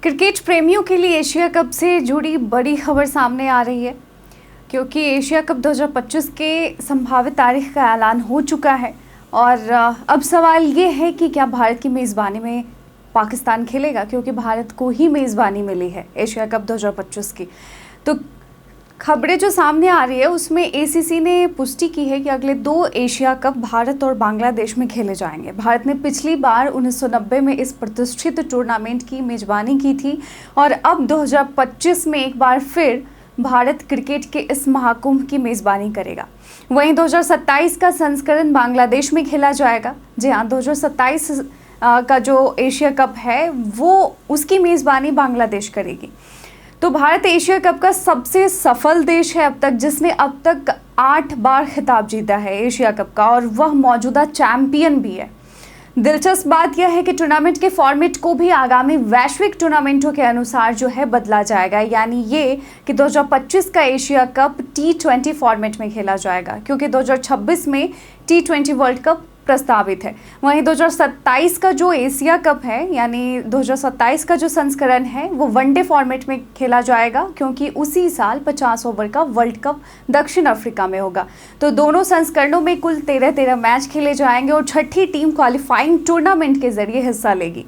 Cricket प्रेमियों के लिए एशिया कप से जुड़ी बड़ी खबर सामने आ रही है, क्योंकि एशिया कप 2025 के संभावित तारीख का ऐलान हो चुका है। और अब सवाल ये है कि क्या भारत की मेज़बानी में पाकिस्तान खेलेगा, क्योंकि भारत को ही मेज़बानी मिली है एशिया कप 2025 की। तो खबरें जो सामने आ रही है उसमें एसीसी ने पुष्टि की है कि अगले 2 एशिया कप भारत और बांग्लादेश में खेले जाएंगे। भारत ने पिछली बार 1990 में इस प्रतिष्ठित टूर्नामेंट की मेजबानी की थी और अब 2025 में एक बार फिर भारत क्रिकेट के इस महाकुंभ की मेज़बानी करेगा। वहीं 2027 का संस्करण बांग्लादेश में खेला जाएगा। जी हाँ, 2027 का जो एशिया कप है वो उसकी मेज़बानी बांग्लादेश करेगी। तो भारत एशिया कप का सबसे सफल देश है अब तक, जिसने अब तक 8 बार खिताब जीता है एशिया कप का, और वह मौजूदा चैंपियन भी है। दिलचस्प बात यह है कि टूर्नामेंट के फॉर्मेट को भी आगामी वैश्विक टूर्नामेंटों के अनुसार जो है बदला जाएगा, यानी ये कि 2025 का एशिया कप T20 फॉर्मेट में खेला जाएगा, क्योंकि 2026 में T20 वर्ल्ड कप प्रस्तावित है। वहीं 2027 का जो एशिया कप है, यानी 2027 का जो संस्करण है वो वनडे फॉर्मेट में खेला जाएगा, क्योंकि उसी साल 50 ओवर का वर्ल्ड कप दक्षिण अफ्रीका में होगा। तो दोनों संस्करणों में कुल 13 मैच खेले जाएंगे और छठी टीम क्वालिफाइंग टूर्नामेंट के जरिए हिस्सा लेगी।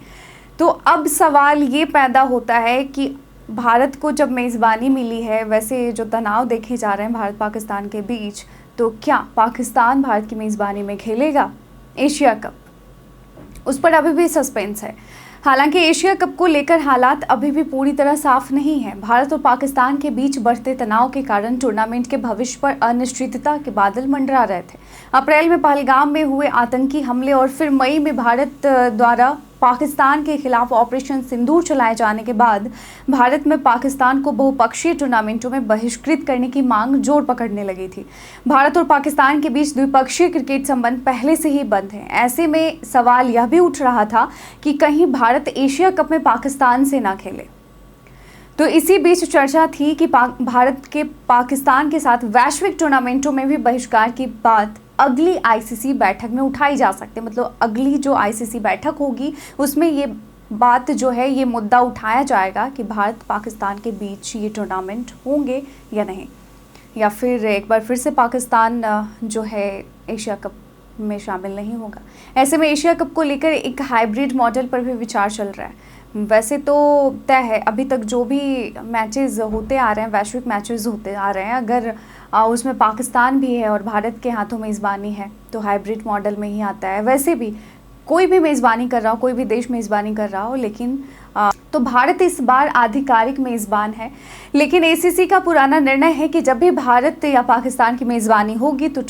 तो अब सवाल ये पैदा होता है कि भारत को जब मेज़बानी मिली है, वैसे जो तनाव देखे जा रहे हैं भारत पाकिस्तान के बीच, तो क्या पाकिस्तान भारत की मेज़बानी में खेलेगा एशिया कप, उस पर अभी भी सस्पेंस है। हालांकि एशिया कप को लेकर हालात अभी भी पूरी तरह साफ नहीं है। भारत और पाकिस्तान के बीच बढ़ते तनाव के कारण टूर्नामेंट के भविष्य पर अनिश्चितता के बादल मंडरा रहे थे। अप्रैल में पहलगाम में हुए आतंकी हमले और फिर मई में भारत द्वारा पाकिस्तान के खिलाफ ऑपरेशन सिंदूर चलाए जाने के बाद भारत में पाकिस्तान को बहुपक्षीय टूर्नामेंटों में बहिष्कृत करने की मांग जोर पकड़ने लगी थी। भारत और पाकिस्तान के बीच द्विपक्षीय क्रिकेट संबंध पहले से ही बंद हैं। ऐसे में सवाल यह भी उठ रहा था कि कहीं भारत एशिया कप में पाकिस्तान से ना खेले। तो इसी बीच चर्चा थी कि भारत के पाकिस्तान के साथ वैश्विक टूर्नामेंटों में भी बहिष्कार की बात अगली आईसीसी बैठक में उठाई जा सकती है। मतलब अगली जो आईसीसी बैठक होगी उसमें ये बात जो है, ये मुद्दा उठाया जाएगा कि भारत पाकिस्तान के बीच ये टूर्नामेंट होंगे या नहीं, या फिर एक बार फिर से पाकिस्तान जो है एशिया कप में शामिल नहीं होगा। ऐसे में एशिया कप को लेकर एक हाइब्रिड मॉडल पर भी विचार चल रहा है। वैसे तो तय है, अभी तक जो भी मैचेस होते आ रहे हैं, वैश्विक मैचेस होते आ रहे हैं, अगर उसमें पाकिस्तान भी है और भारत के हाथों मेज़बानी है तो हाइब्रिड मॉडल में ही आता है। वैसे भी कोई भी मेज़बानी कर रहा हो, कोई भी देश मेज़बानी कर रहा हो, लेकिन तो भारत इस बार आधिकारिक मेज़बान है। लेकिन एसीसी का पुराना निर्णय है कि जब भी भारत या पाकिस्तान की मेज़बानी होगी तो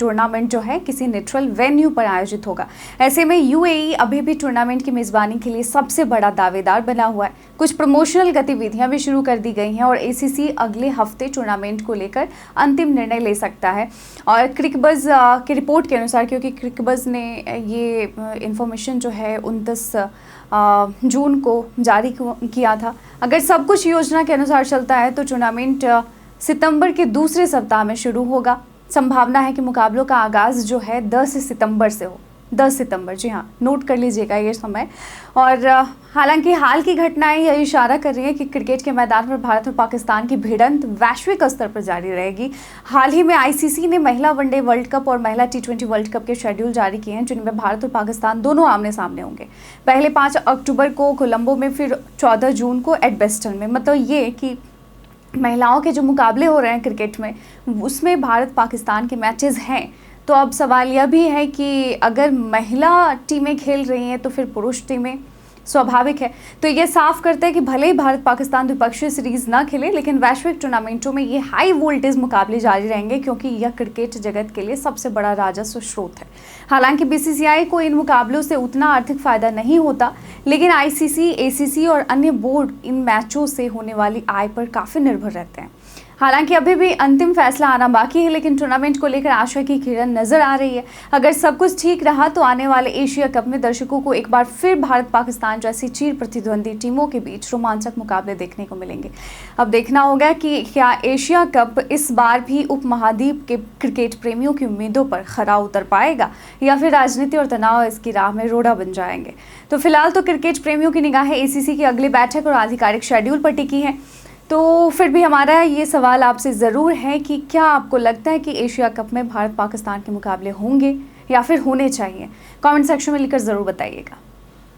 टूर्नामेंट जो है किसी न्यूट्रल वेन्यू पर आयोजित होगा। ऐसे में यूएई अभी भी टूर्नामेंट की मेज़बानी के लिए सबसे बड़ा दावेदार बना हुआ है। कुछ प्रमोशनल गतिविधियां भी शुरू कर दी गई हैं और एसीसी अगले हफ्ते टूर्नामेंट को लेकर अंतिम निर्णय ले सकता है। और क्रिकबज़ की रिपोर्ट के अनुसार, क्योंकि क्रिकबज़ ने ये इन्फॉर्मेशन जो है 29 जून को जारी किया था, अगर सब कुछ योजना के अनुसार चलता है तो टूर्नामेंट सितंबर के दूसरे सप्ताह में शुरू होगा। संभावना है कि मुकाबलों का आगाज़ जो है 10 सितंबर से हो। 10 सितंबर, जी हाँ, नोट कर लीजिएगा ये समय। और हालांकि हाल की घटनाएं यह इशारा कर रही हैं कि क्रिकेट के मैदान पर भारत और पाकिस्तान की भिड़ंत वैश्विक स्तर पर जारी रहेगी। हाल ही में आईसीसी ने महिला वनडे वर्ल्ड कप और महिला T20 वर्ल्ड कप के शेड्यूल जारी किए हैं, जिनमें भारत और पाकिस्तान दोनों आमने सामने होंगे। पहले 5 अक्टूबर को कोलंबो में, फिर 14 जून को एडबेस्टन में। मतलब ये कि महिलाओं के जो मुकाबले हो रहे हैं क्रिकेट में, उसमें भारत पाकिस्तान के मैचेस हैं। तो अब सवाल यह भी है कि अगर महिला टीमें खेल रही हैं तो फिर पुरुष टीमें, स्वाभाविक है। तो ये साफ करता है कि भले ही भारत पाकिस्तान द्विपक्षीय सीरीज ना खेले, लेकिन वैश्विक टूर्नामेंटों में ये हाई वोल्टेज मुकाबले जारी रहेंगे, क्योंकि यह क्रिकेट जगत के लिए सबसे बड़ा राजस्व स्रोत है। हालांकि बीसीसीआई को इन मुकाबलों से उतना आर्थिक फायदा नहीं होता, लेकिन आईसीसी, एसीसी और अन्य बोर्ड इन मैचों से होने वाली आय पर काफ़ी निर्भर रहते हैं। हालांकि अभी भी अंतिम फैसला आना बाकी है, लेकिन टूर्नामेंट को लेकर आशा की किरण नजर आ रही है। अगर सब कुछ ठीक रहा तो आने वाले एशिया कप में दर्शकों को एक बार फिर भारत पाकिस्तान जैसी चिर प्रतिद्वंदी टीमों के बीच रोमांचक मुकाबले देखने को मिलेंगे। अब देखना होगा कि क्या एशिया कप इस बार भी उपमहाद्वीप के क्रिकेट प्रेमियों की उम्मीदों पर खरा उतर पाएगा या फिर राजनीति और तनाव इसकी राह में रोड़ा बन जाएंगे। तो फिलहाल तो क्रिकेट प्रेमियों की निगाहें एसीसी की अगली बैठक और आधिकारिक शेड्यूल पर टिकी है। तो फिर भी हमारा ये सवाल आपसे ज़रूर है कि क्या आपको लगता है कि एशिया कप में भारत पाकिस्तान के मुकाबले होंगे या फिर होने चाहिए? कमेंट सेक्शन में लिखकर ज़रूर बताइएगा।